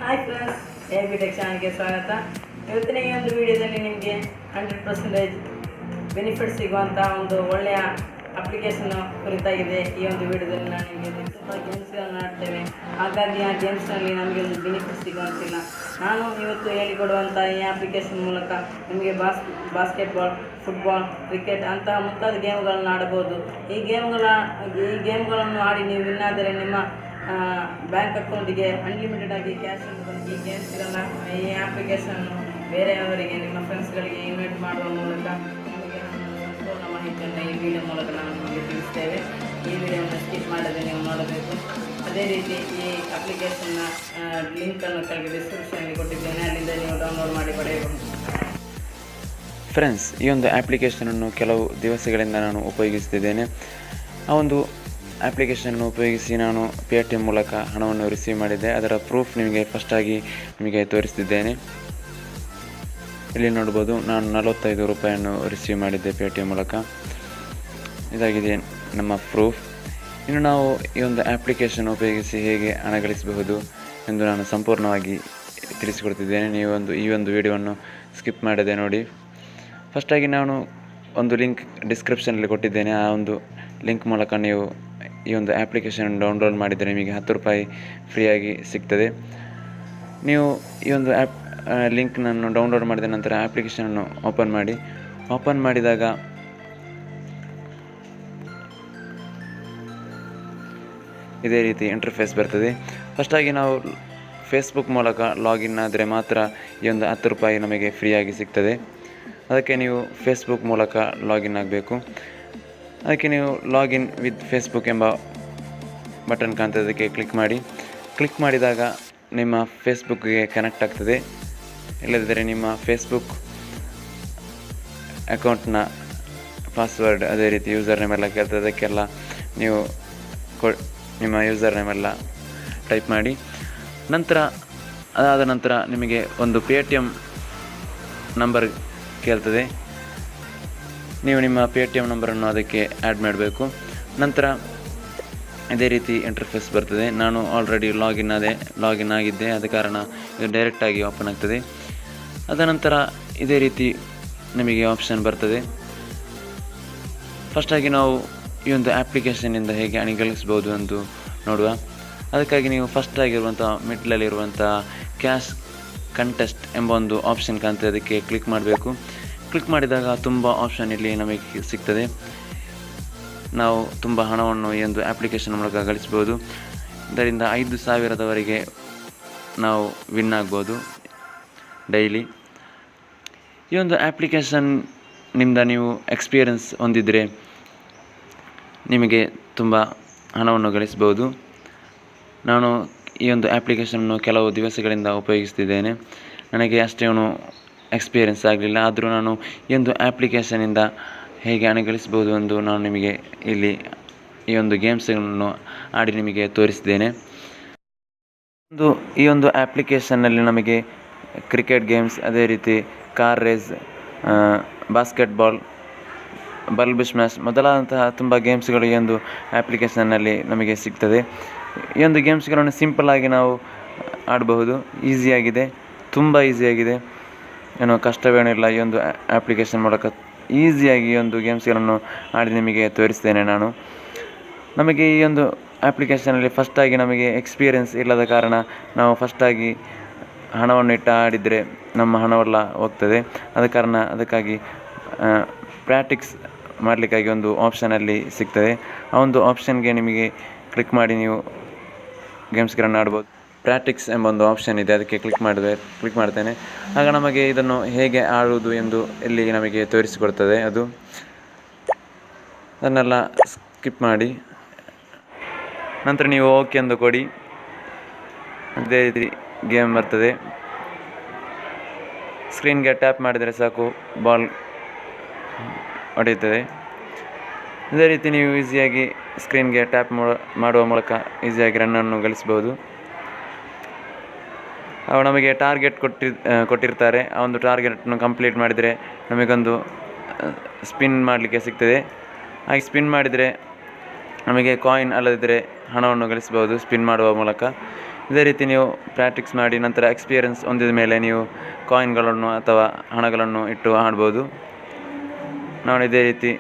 Hi friends, A tech ಚಾನಲ್ಗೆ ಸ್ವಾಗತ. ಇವತ್ತಿನ ಈ ಒಂದು ವಿಡಿಯೋದಲ್ಲಿ ನಿಮಗೆ 100% ಬೆನಿಫಿಟ್ ಸಿಗುವಂಥ ಒಂದು ಒಳ್ಳೆಯ ಅಪ್ಲಿಕೇಶನ್ ಕುರಿತಾಗಿದೆ. ಈ ಒಂದು ವಿಡಿಯೋದಲ್ಲಿ ನಾನು ನಿಮಗೆ ತುಂಬ ಗೇಮ್ಸ್ಗಳನ್ನು ಆಡ್ತೇವೆ, ಹಾಗಾಗಿ ಆ ಗೇಮ್ಸ್ನಲ್ಲಿ ನಮಗೆ ಒಂದು ಬೆನಿಫಿಟ್ ಸಿಗುವಂತಿಲ್ಲ. ನಾನು ಇವತ್ತು ಹೇಳಿಕೊಡುವಂಥ ಈ ಅಪ್ಲಿಕೇಶನ್ ಮೂಲಕ ನಿಮಗೆ ಬಾಸ್ಕೆಟ್ಬಾಲ್, ಫುಟ್ಬಾಲ್, ಕ್ರಿಕೆಟ್ ಅಂತಹ ಮುಂತಾದ ಗೇಮ್ಗಳನ್ನು ಆಡಬಹುದು. ಈ ಗೇಮ್ಗಳನ್ನು ಆಡಿ ನೀವು ವಿನ್ನಾದರೆ ನಿಮ್ಮ ಬ್ಯಾಂಕ್ ಅಕೌಂಟಿಗೆ ಅನ್ಲಿಮಿಟೆಡ್ ಆಗಿ ಕ್ಯಾಶ್ ಈ ಗೇಮ್ಸ್ಗಳನ್ನು, ಈ ಅಪ್ಲಿಕೇಶನ್ನು ಬೇರೆಯವರಿಗೆ, ನಿಮ್ಮ ಫ್ರೆಂಡ್ಸ್ಗಳಿಗೆ ಇನ್ವೈಟ್ ಮಾಡುವ ಮೂಲಕ ನಿಮಗೆ ಸಂಪೂರ್ಣ ಮಾಹಿತಿಯನ್ನು ಈ ವಿಡಿಯೋ ಮೂಲಕ ನಾವು ನಿಮಗೆ ತಿಳಿಸ್ತೇವೆ. ಈ ವಿಡಿಯೋವನ್ನು ಸ್ಕಿಪ್ ಮಾಡದೆ ನೀವು ನೋಡಬೇಕು. ಅದೇ ರೀತಿ ಈ ಅಪ್ಲಿಕೇಶನ್ನ ಲಿಂಕನ್ನು ಕೆಳಗೆ ಡಿಸ್ಕ್ರಿಪ್ಷನಲ್ಲಿ ಕೊಟ್ಟಿದ್ದೇನೆ, ಅಲ್ಲಿಂದ ನೀವು ಡೌನ್ಲೋಡ್ ಮಾಡಿ ಪಡೆಯಬಹುದು. ಫ್ರೆಂಡ್ಸ್, ಈ ಒಂದು ಅಪ್ಲಿಕೇಶನನ್ನು ಕೆಲವು ದಿವಸಗಳಿಂದ ನಾನು ಉಪಯೋಗಿಸುತ್ತಿದ್ದೇನೆ. ಆ ಒಂದು ಅಪ್ಲಿಕೇಶನನ್ನು ಉಪಯೋಗಿಸಿ ನಾನು ಪೇಟಿಎಮ್ ಮೂಲಕ ಹಣವನ್ನು ರಿಸೀವ್ ಮಾಡಿದ್ದೆ. ಅದರ ಪ್ರೂಫ್ ನಿಮಗೆ ತೋರಿಸ್ತಿದ್ದೇನೆ. ಇಲ್ಲಿ ನೋಡ್ಬೋದು, ನಾನು 45 ರೂಪಾಯಿಯನ್ನು ರಿಸೀವ್ ಮಾಡಿದ್ದೆ ಪೇಟಿಎಮ್ ಮೂಲಕ. ಇದಾಗಿದೆ ನಮ್ಮ ಪ್ರೂಫ್. ಇನ್ನು ನಾವು ಈ ಒಂದು ಅಪ್ಲಿಕೇಶನ್ ಉಪಯೋಗಿಸಿ ಹೇಗೆ ಹಣ ಗಳಿಸಬಹುದು ಎಂದು ನಾನು ಸಂಪೂರ್ಣವಾಗಿ ತಿಳಿಸಿಕೊಡ್ತಿದ್ದೇನೆ. ಈ ಒಂದು ವಿಡಿಯೋವನ್ನು ಸ್ಕಿಪ್ ಮಾಡದೆ ನೋಡಿ. ಫಸ್ಟಾಗಿ ನಾನು ಒಂದು ಲಿಂಕ್ ಡಿಸ್ಕ್ರಿಪ್ಷನಲ್ಲಿ ಕೊಟ್ಟಿದ್ದೇನೆ. ಆ ಒಂದು ಲಿಂಕ್ ಮೂಲಕ ನೀವು ಈ ಒಂದು ಅಪ್ಲಿಕೇಶನ್ ಡೌನ್ಲೋಡ್ ಮಾಡಿದರೆ ನಿಮಗೆ 10 ರೂಪಾಯಿ ಫ್ರೀಯಾಗಿ ಸಿಗ್ತದೆ. ನೀವು ಈ ಒಂದು ಲಿಂಕ್ನನ್ನು ಡೌನ್ಲೋಡ್ ಮಾಡಿದ ನಂತರ ಅಪ್ಲಿಕೇಶನನ್ನು ಓಪನ್ ಮಾಡಿದಾಗ ಇದೇ ರೀತಿ ಇಂಟರ್ಫೇಸ್ ಬರ್ತದೆ. ಫಸ್ಟಾಗಿ ನಾವು ಫೇಸ್ಬುಕ್ ಮೂಲಕ ಲಾಗಿನ್ ಆದರೆ ಮಾತ್ರ ಈ ಒಂದು 10 ರೂಪಾಯಿ ನಮಗೆ ಫ್ರೀಯಾಗಿ ಸಿಗ್ತದೆ. ಅದಕ್ಕೆ ನೀವು ಫೇಸ್ಬುಕ್ ಮೂಲಕ ಲಾಗಿನ್ ಆಗಬೇಕು. ಅದಕ್ಕೆ ನೀವು ಲಾಗಿನ್ ವಿತ್ ಫೇಸ್ಬುಕ್ ಎಂಬ ಬಟನ್ ಕಾಣ್ತದೆ, ಅದಕ್ಕೆ ಕ್ಲಿಕ್ ಮಾಡಿದಾಗ ನಿಮ್ಮ ಫೇಸ್ಬುಕ್ಗೆ ಕನೆಕ್ಟ್ ಆಗ್ತದೆ. ಇಲ್ಲದಿದ್ದರೆ ನಿಮ್ಮ ಫೇಸ್ಬುಕ್ ಅಕೌಂಟ್ನ ಪಾಸ್ವರ್ಡ್, ಅದೇ ರೀತಿ ಯೂಸರ್ ನೇಮ್ ಎಲ್ಲ ಕೇಳ್ತದೆ. ಅದಕ್ಕೆಲ್ಲ ನೀವು ನಿಮ್ಮ ಯೂಸರ್ ನೇಮ್ ಎಲ್ಲ ಟೈಪ್ ಮಾಡಿ. ಅದಾದ ನಂತರ ನಿಮಗೆ ಒಂದು ಪೇಟಿಎಮ್ ನಂಬರ್ ಕೇಳ್ತದೆ. ನೀವು ನಿಮ್ಮ ಪೇಟಿಎಮ್ ನಂಬರನ್ನು ಅದಕ್ಕೆ ಆ್ಯಡ್ ಮಾಡಬೇಕು. ನಂತರ ಇದೇ ರೀತಿ ಇಂಟರ್ಫೇಸ್ ಬರ್ತದೆ. ನಾನು ಆಲ್ರೆಡಿ ಲಾಗಿನ್ ಆಗಿದ್ದೆ, ಆದ ಕಾರಣ ಇದು ಡೈರೆಕ್ಟಾಗಿ ಓಪನ್ ಆಗ್ತದೆ. ಅದ ನಂತರ ಇದೇ ರೀತಿ ನಿಮಗೆ ಆಪ್ಷನ್ ಬರ್ತದೆ. ಫಸ್ಟಾಗಿ ನಾವು ಈ ಒಂದು ಅಪ್ಲಿಕೇಶನ್ನಿಂದ ಹೇಗೆ ಹಣ ಗಳಿಸ್ಬೋದು ಎಂದು ನೋಡುವ. ಅದಕ್ಕಾಗಿ ನೀವು ಫಸ್ಟಾಗಿರುವಂಥ ಮಿಡ್ಲಲ್ಲಿರುವಂಥ ಕ್ಯಾಶ್ ಕಂಟೆಸ್ಟ್ ಎಂಬ ಒಂದು ಆಪ್ಷನ್ ಕಾಣ್ತದೆ, ಅದಕ್ಕೆ ಕ್ಲಿಕ್ ಮಾಡಬೇಕು. ಕ್ಲಿಕ್ ಮಾಡಿದಾಗ ತುಂಬ ಆಪ್ಷನ್ ಇಲ್ಲಿ ನಮಗೆ ಸಿಗ್ತದೆ. ನಾವು ತುಂಬ ಹಣವನ್ನು ಈ ಒಂದು ಅಪ್ಲಿಕೇಶನ್ ಮೂಲಕ ಗಳಿಸ್ಬೋದು. ಇದರಿಂದ 5,000ವರೆಗೆ ನಾವು ವಿನ್ ಆಗ್ಬೋದು ಡೈಲಿ. ಈ ಒಂದು ಅಪ್ಲಿಕೇಶನ್ನಿಂದ ನೀವು ಎಕ್ಸ್ಪೀರಿಯನ್ಸ್ ಹೊಂದಿದರೆ ನಿಮಗೆ ತುಂಬ ಹಣವನ್ನು ಗಳಿಸ್ಬೋದು. ನಾನು ಈ ಒಂದು ಅಪ್ಲಿಕೇಶನನ್ನು ಕೆಲವು ದಿವಸಗಳಿಂದ ಉಪಯೋಗಿಸ್ತಿದ್ದೇನೆ. ನನಗೆ ಅಷ್ಟೇನು ಎಕ್ಸ್ಪೀರಿಯನ್ಸ್ ಆಗಲಿಲ್ಲ. ಆದರೂ ನಾನು ಈ ಒಂದು ಅಪ್ಲಿಕೇಶನಿಂದ ಹೇಗೆ ಹಣ ಗಳಿಸ್ಬೋದು ಎಂದು ನಾನು ನಿಮಗೆ ಇಲ್ಲಿ ಈ ಒಂದು ಗೇಮ್ಸನ್ನು ಆಡಿ ನಿಮಗೆ ತೋರಿಸಿದ್ದೇನೆ. ಈ ಒಂದು ಅಪ್ಲಿಕೇಶನ್ನಲ್ಲಿ ನಮಗೆ ಕ್ರಿಕೆಟ್ ಗೇಮ್ಸ್, ಅದೇ ರೀತಿ car race, basketball, bulb smash ಮೊದಲಾದಂತಹ ತುಂಬ ಗೇಮ್ಸ್ಗಳು ಈ ಒಂದು ಅಪ್ಲಿಕೇಶನ್ನಲ್ಲಿ ನಮಗೆ ಸಿಗ್ತದೆ. ಈ ಒಂದು ಗೇಮ್ಸ್ಗಳನ್ನು ಸಿಂಪಲ್ಲಾಗಿ ನಾವು ಆಡಬಹುದು. ಈಸಿಯಾಗಿದೆ, ತುಂಬ ಈಸಿಯಾಗಿದೆ, ಏನೋ ಕಷ್ಟವೇನಿಲ್ಲ. ಈ ಒಂದು ಅಪ್ಲಿಕೇಶನ್ ಮೂಲಕ ಈಸಿಯಾಗಿ ಈ ಒಂದು ಗೇಮ್ಸ್ಗಳನ್ನು ಆಡಿ ನಿಮಗೆ ತೋರಿಸ್ತೇನೆ ನಾನು. ನಮಗೆ ಈ ಒಂದು ಅಪ್ಲಿಕೇಶನಲ್ಲಿ ಫಸ್ಟಾಗಿ ನಮಗೆ ಎಕ್ಸ್ಪೀರಿಯನ್ಸ್ ಇಲ್ಲದ ಕಾರಣ ನಾವು ಫಸ್ಟಾಗಿ ಹಣವನ್ನು ಇಟ್ಟು ಆಡಿದರೆ ನಮ್ಮ ಹಣವೆಲ್ಲ ಹೋಗ್ತದೆ. ಅದಕ್ಕಾಗಿ ಪ್ರಾಕ್ಟೀಸ್ ಮಾಡಲಿಕ್ಕಾಗಿ ಒಂದು ಆಪ್ಷನಲ್ಲಿ ಸಿಗ್ತದೆ. ಆ ಒಂದು ಆಪ್ಷನ್ಗೆ ನಿಮಗೆ ಕ್ಲಿಕ್ ಮಾಡಿ ನೀವು ಗೇಮ್ಸ್ಗಳನ್ನು ಆಡ್ಬೋದು. ಪ್ರಾಕ್ಟೀಸ್ ಎಂಬ ಒಂದು ಆಪ್ಷನ್ ಇದೆ, ಅದಕ್ಕೆ ಕ್ಲಿಕ್ ಮಾಡ್ತೇನೆ. ಆಗ ನಮಗೆ ಇದನ್ನು ಹೇಗೆ ಆಡುವುದು ಎಂದು ಇಲ್ಲಿ ನಮಗೆ ತೋರಿಸಿಕೊಡ್ತದೆ. ಅದನ್ನೆಲ್ಲ ಸ್ಕಿಪ್ ಮಾಡಿ ನಂತರ ನೀವು ಓಕೆ ಎಂದು ಕೊಡಿ. ಅದೇ ರೀತಿ ಗೇಮ್ ಬರ್ತದೆ. ಸ್ಕ್ರೀನ್ಗೆ ಟ್ಯಾಪ್ ಮಾಡಿದರೆ ಸಾಕು, ಬಾಲ್ ಹೊಡೆಯುತ್ತದೆ. ಇದೇ ರೀತಿ ನೀವು ಈಸಿಯಾಗಿ ಸ್ಕ್ರೀನ್ಗೆ ಟ್ಯಾಪ್ ಮಾಡುವ ಮೂಲಕ ಈಸಿಯಾಗಿ ರನ್ನನ್ನು ಗಳಿಸ್ಬೋದು. ಅವು ನಮಗೆ ಟಾರ್ಗೆಟ್ ಕೊಟ್ಟಿರ್ತಾರೆ. ಆ ಒಂದು ಟಾರ್ಗೆಟನ್ನು ಕಂಪ್ಲೀಟ್ ಮಾಡಿದರೆ ನಮಗೊಂದು ಸ್ಪಿನ್ ಮಾಡಲಿಕ್ಕೆ ಸಿಗ್ತದೆ. ಹಾಗೆ ಸ್ಪಿನ್ ಮಾಡಿದರೆ ನಮಗೆ ಕಾಯಿನ್ ಅಲ್ಲದಿದ್ದರೆ ಹಣವನ್ನು ಗಳಿಸ್ಬೋದು ಸ್ಪಿನ್ ಮಾಡುವ ಮೂಲಕ. ಇದೇ ರೀತಿ ನೀವು ಪ್ರಾಕ್ಟೀಸ್ ಮಾಡಿ ನಂತರ ಎಕ್ಸ್ಪೀರಿಯನ್ಸ್ ಹೊಂದಿದ ಮೇಲೆ ನೀವು ಕಾಯಿನ್ಗಳನ್ನು ಅಥವಾ ಹಣಗಳನ್ನು ಇಟ್ಟು ಆಡ್ಬೋದು. ನಾನು ಇದೇ ರೀತಿ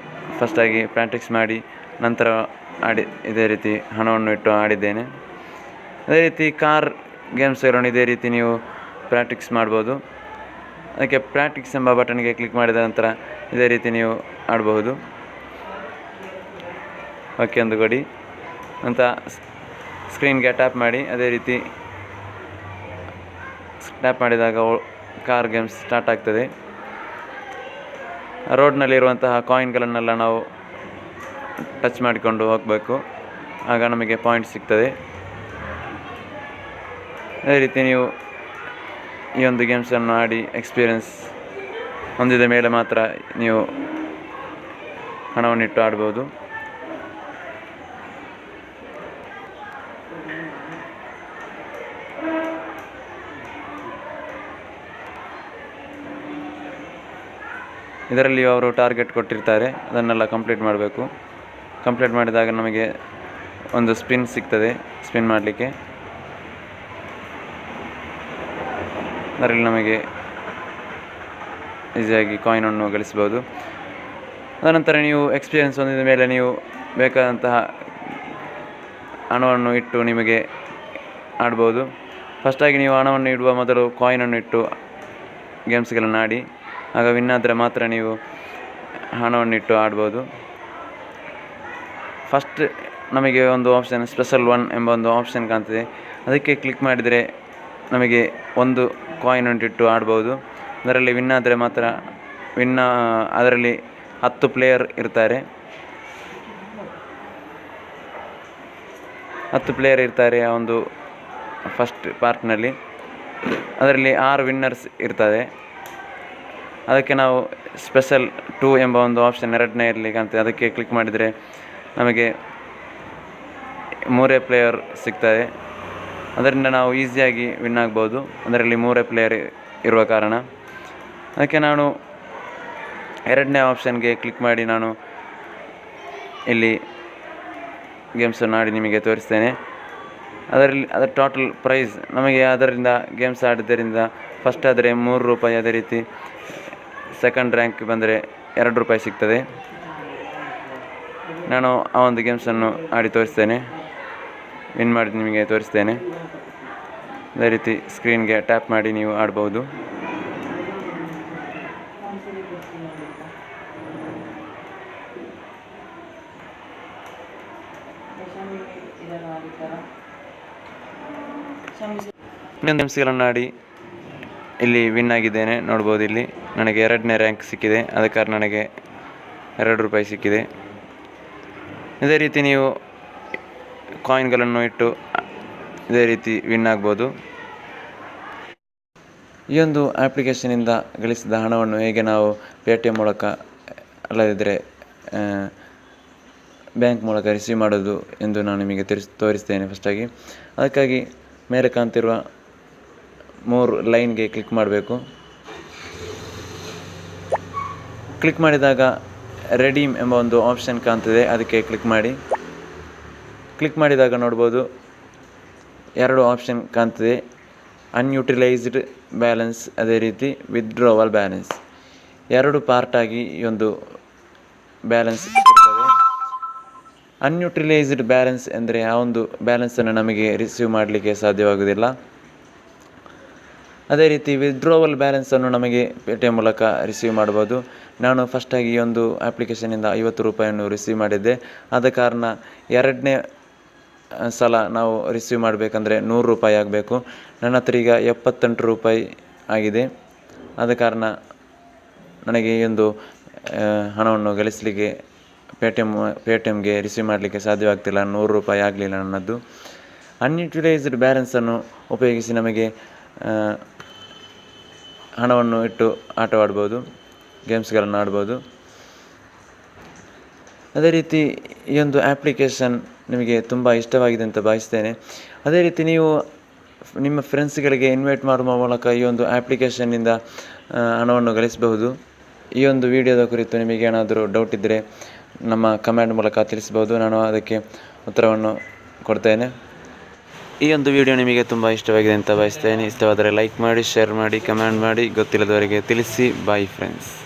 ಫಸ್ಟಾಗಿ ಪ್ರಾಕ್ಟೀಸ್ ಮಾಡಿ ನಂತರ ಇದೇ ರೀತಿ ಹಣವನ್ನು ಇಟ್ಟು ಆಡಿದ್ದೇನೆ. ಅದೇ ರೀತಿ ಕಾರ್ ಗೇಮ್ಸ್ಗಳನ್ನು ಇದೇ ರೀತಿ ನೀವು ಪ್ರಾಕ್ಟೀಸ್ ಮಾಡ್ಬೋದು. ಅದಕ್ಕೆ ಪ್ರಾಕ್ಟೀಸ್ ಎಂಬ ಬಟನ್ಗೆ ಕ್ಲಿಕ್ ಮಾಡಿದ ನಂತರ ಇದೇ ರೀತಿ ನೀವು ಆಡಬಹುದು. ಓಕೆ ಒಂದು ಕೊಡಿ ಅಂತ ಸ್ಕ್ರೀನ್ಗೆ ಟ್ಯಾಪ್ ಮಾಡಿ ಅದೇ ರೀತಿ ಟ್ಯಾಪ್ ಮಾಡಿದಾಗ ಕಾರ್ ಗೇಮ್ಸ್ ಸ್ಟಾರ್ಟ್ ಆಗ್ತದೆ. ರೋಡ್ನಲ್ಲಿರುವಂತಹ ಕಾಯಿನ್ಗಳನ್ನೆಲ್ಲ ನಾವು ಟಚ್ ಮಾಡಿಕೊಂಡು ಹೋಗಬೇಕು, ಆಗ ನಮಗೆ ಪಾಯಿಂಟ್ ಸಿಗ್ತದೆ. ಅದೇ ರೀತಿ ನೀವು ಈ ಒಂದು ಗೇಮ್ಸನ್ನು ಆಡಿ ಎಕ್ಸ್ಪೀರಿಯನ್ಸ್ ಹೊಂದಿದ ಮೇಲೆ ಮಾತ್ರ ನೀವು ಹಣವನ್ನಿಟ್ಟು ಆಡ್ಬೋದು. ಇದರಲ್ಲಿ ಅವರು ಟಾರ್ಗೆಟ್ ಕೊಟ್ಟಿರ್ತಾರೆ, ಅದನ್ನೆಲ್ಲ ಕಂಪ್ಲೀಟ್ ಮಾಡಬೇಕು. ಕಂಪ್ಲೀಟ್ ಮಾಡಿದಾಗ ನಮಗೆ ಒಂದು ಸ್ಪಿನ್ ಸಿಗ್ತದೆ, ಸ್ಪಿನ್ ಮಾಡಲಿಕ್ಕೆ. ಅದರಲ್ಲಿ ನಮಗೆ ಈಸಿಯಾಗಿ ಕಾಯಿನನ್ನು ಗಳಿಸ್ಬೋದು. ಅದನಂತರ ನೀವು ಎಕ್ಸ್ಪೀರಿಯನ್ಸ್ ಹೊಂದಿದ ಮೇಲೆ ನೀವು ಬೇಕಾದಂತಹ ಹಣವನ್ನು ಇಟ್ಟು ನಿಮಗೆ ಆಡ್ಬೋದು. ಫಸ್ಟಾಗಿ ನೀವು ಹಣವನ್ನು ಇಡುವ ಮೊದಲು ಕಾಯಿನನ್ನು ಇಟ್ಟು ಗೇಮ್ಸ್ಗಳನ್ನು ಆಡಿ, ಆಗ ವಿನ್ ಆದರೆ ಮಾತ್ರ ನೀವು ಹಣವನ್ನಿಟ್ಟು ಆಡ್ಬೋದು. ಫಸ್ಟ್ ನಮಗೆ ಒಂದು ಆಪ್ಷನ್ ಸ್ಪೆಷಲ್ 1 ಎಂಬ ಒಂದು ಆಪ್ಷನ್ ಕಾಣ್ತದೆ, ಅದಕ್ಕೆ ಕ್ಲಿಕ್ ಮಾಡಿದರೆ ನಮಗೆ ಒಂದು ಕಾಯಿನನ್ನಿಟ್ಟು ಆಡ್ಬೋದು. ಅದರಲ್ಲಿ ವಿನ್ ಆದರೆ ಮಾತ್ರ ಅದರಲ್ಲಿ 10 ಪ್ಲೇಯರ್ ಇರ್ತಾರೆ. 10 ಪ್ಲೇಯರ್ ಇರ್ತಾರೆ ಆ ಒಂದು ಫಸ್ಟ್ ಪಾರ್ಟ್ನಲ್ಲಿ. ಅದರಲ್ಲಿ 6 ವಿನ್ನರ್ಸ್ ಇರ್ತದೆ. ಅದಕ್ಕೆ ನಾವು ಸ್ಪೆಷಲ್ 2 ಎಂಬ ಒಂದು ಆಪ್ಷನ್ ಎರಡನೆಯಲ್ಲಿ ಕಾಣ್ತದೆ, ಅದಕ್ಕೆ ಕ್ಲಿಕ್ ಮಾಡಿದರೆ ನಮಗೆ 3 ಪ್ಲೇಯರ್ ಸಿಗ್ತದೆ. ಅದರಿಂದ ನಾವು ಈಸಿಯಾಗಿ ವಿನ್ ಆಗ್ಬೋದು, ಅದರಲ್ಲಿ 3 ಪ್ಲೇಯರ್ ಇರುವ ಕಾರಣ. ಅದಕ್ಕೆ ನಾನು ಎರಡನೇ ಆಪ್ಷನ್ಗೆ ಕ್ಲಿಕ್ ಮಾಡಿ ನಾನು ಇಲ್ಲಿ ಗೇಮ್ಸನ್ನು ಆಡಿ ನಿಮಗೆ ತೋರಿಸ್ತೇನೆ. ಅದರ ಟೋಟಲ್ ಪ್ರೈಸ್ ನಮಗೆ ಅದರಿಂದ ಗೇಮ್ಸ್ ಆಡಿದ್ದರಿಂದ ಫಸ್ಟ್ ಆದರೆ 3 ರೂಪಾಯಿ, ಅದೇ ರೀತಿ ಸೆಕೆಂಡ್ ರ್ಯಾಂಕ್ ಬಂದರೆ 2 ರೂಪಾಯಿ ಸಿಗ್ತದೆ. ನಾನು ಆ ಒಂದು ಗೇಮ್ಸನ್ನು ಆಡಿ ತೋರಿಸ್ತೇನೆ, ವಿನ್ ಮಾಡಿ ನಿಮಗೆ ತೋರಿಸ್ತೇನೆ. ಅದೇ ರೀತಿ ಸ್ಕ್ರೀನ್ಗೆ ಟ್ಯಾಪ್ ಮಾಡಿ ನೀವು ಆಡ್ಬೋದು. ಇನ್ನೊಂದು ಗೇಮ್ಸ್ಗಳನ್ನು ಆಡಿ ಇಲ್ಲಿ ವಿನ್ ಆಗಿದ್ದೇನೆ, ನೋಡ್ಬೋದು. ಇಲ್ಲಿ ನನಗೆ 2ನೇ ರ್ಯಾಂಕ್ ಸಿಕ್ಕಿದೆ, ಆದ ಕಾರಣ ನನಗೆ 2 ರೂಪಾಯಿ ಸಿಕ್ಕಿದೆ. ಇದೇ ರೀತಿ ನೀವು ಕಾಯಿನ್ಗಳನ್ನು ಇಟ್ಟು ಇದೇ ರೀತಿ ವಿನ್ ಆಗ್ಬೋದು. ಈ ಒಂದು ಆ್ಯಪ್ಲಿಕೇಶನಿಂದ ಗಳಿಸಿದ ಹಣವನ್ನು ಹೇಗೆ ನಾವು ಪೇಟಿಎಮ್ ಮೂಲಕ ಅಲ್ಲದಿದ್ದರೆ ಬ್ಯಾಂಕ್ ಮೂಲಕ ರಿಸೀವ್ ಮಾಡೋದು ಎಂದು ನಾನು ನಿಮಗೆ ತೋರಿಸ್ತೇನೆ. ಫಸ್ಟಾಗಿ ಅದಕ್ಕಾಗಿ ಮೇಲೆ ಕಾಣ್ತಿರುವ 3 ಲೈನ್ಗೆ ಕ್ಲಿಕ್ ಮಾಡಬೇಕು. ಕ್ಲಿಕ್ ಮಾಡಿದಾಗ ರೆಡೀಮ್ ಎಂಬ ಒಂದು ಆಪ್ಷನ್ ಕಾಣ್ತದೆ, ಅದಕ್ಕೆ ಕ್ಲಿಕ್ ಮಾಡಿ. ಕ್ಲಿಕ್ ಮಾಡಿದಾಗ ನೋಡ್ಬೋದು 2 ಆಪ್ಷನ್ ಕಾಣ್ತದೆ, ಅನ್ಯೂಟಿಲೈಸ್ಡ್ ಬ್ಯಾಲೆನ್ಸ್, ಅದೇ ರೀತಿ ವಿತ್ಡ್ರಾವಲ್ ಬ್ಯಾಲೆನ್ಸ್. 2 ಪಾರ್ಟಾಗಿ ಈ ಒಂದು ಬ್ಯಾಲೆನ್ಸ್ ಇರ್ತದೆ. ಅನ್ಯೂಟಿಲೈಸ್ಡ್ ಬ್ಯಾಲೆನ್ಸ್ ಎಂದರೆ ಆ ಒಂದು ಬ್ಯಾಲೆನ್ಸನ್ನು ನಮಗೆ ರಿಸೀವ್ ಮಾಡಲಿಕ್ಕೆ ಸಾಧ್ಯವಾಗುವುದಿಲ್ಲ. ಅದೇ ರೀತಿ ವಿತ್ಡ್ರಾವಲ್ ಬ್ಯಾಲೆನ್ಸನ್ನು ನಮಗೆ ಪೇಟಿಎಮ್ ಮೂಲಕ ರಿಸೀವ್ ಮಾಡ್ಬೋದು. ನಾನು ಫಸ್ಟಾಗಿ ಈ ಒಂದು ಆ್ಯಪ್ಲಿಕೇಶನಿಂದ 50 ರೂಪಾಯಿಯನ್ನು ರಿಸೀವ್ ಮಾಡಿದ್ದೆ. ಆದ ಕಾರಣ 2ನೇ ಸಲ ನಾವು ರಿಸೀವ್ ಮಾಡಬೇಕಂದ್ರೆ 100 ರೂಪಾಯಿ ಆಗಬೇಕು. ನನ್ನ ಹತ್ರ ಈಗ 78 ರೂಪಾಯಿ ಆಗಿದೆ. ಆದ ಕಾರಣ ನನಗೆ ಈ ಒಂದು ಹಣವನ್ನು ಗಳಿಸಲಿಕ್ಕೆ ಪೇಟಿಎಮ್ಗೆ ರಿಸೀವ್ ಮಾಡಲಿಕ್ಕೆ ಸಾಧ್ಯವಾಗ್ತಿಲ್ಲ. 100 ರೂಪಾಯಿ ಆಗಲಿಲ್ಲ ನನ್ನದು. ಅನ್ಯೂಟಿಲೈಸ್ಡ್ ಬ್ಯಾಲೆನ್ಸನ್ನು ಉಪಯೋಗಿಸಿ ನಮಗೆ ಹಣವನ್ನು ಇಟ್ಟು ಆಟವಾಡ್ಬೋದು, ಗೇಮ್ಸ್ಗಳನ್ನು ಆಡ್ಬೋದು. ಅದೇ ರೀತಿ ಈ ಒಂದು ಆ್ಯಪ್ಲಿಕೇಶನ್ ನಿಮಗೆ ತುಂಬ ಇಷ್ಟವಾಗಿದೆ ಅಂತ ಭಾವಿಸ್ತೇನೆ. ಅದೇ ರೀತಿ ನೀವು ನಿಮ್ಮ ಫ್ರೆಂಡ್ಸ್ಗಳಿಗೆ ಇನ್ವೈಟ್ ಮಾಡುವ ಮೂಲಕ ಈ ಒಂದು ಆ್ಯಪ್ಲಿಕೇಶನ್ನಿಂದ ಹಣವನ್ನು ಗಳಿಸಬಹುದು. ಈ ಒಂದು ವಿಡಿಯೋದ ಕುರಿತು ನಿಮಗೆ ಏನಾದರೂ ಡೌಟ್ ಇದ್ದರೆ ನಮ್ಮ ಕಮೆಂಟ್ ಮೂಲಕ ತಿಳಿಸ್ಬೋದು, ನಾನು ಅದಕ್ಕೆ ಉತ್ತರವನ್ನು ಕೊಡ್ತೇನೆ. ಈ ಒಂದು ವಿಡಿಯೋ ನಿಮಗೆ ತುಂಬ ಇಷ್ಟವಾಗಿದೆ ಅಂತ ಬಯಸ್ತೇನೆ. ಇಷ್ಟವಾದರೆ ಲೈಕ್ ಮಾಡಿ, ಶೇರ್ ಮಾಡಿ, ಕಮೆಂಟ್ ಮಾಡಿ, ಗೊತ್ತಿಲ್ಲದವರಿಗೆ ತಿಳಿಸಿ. Bye friends.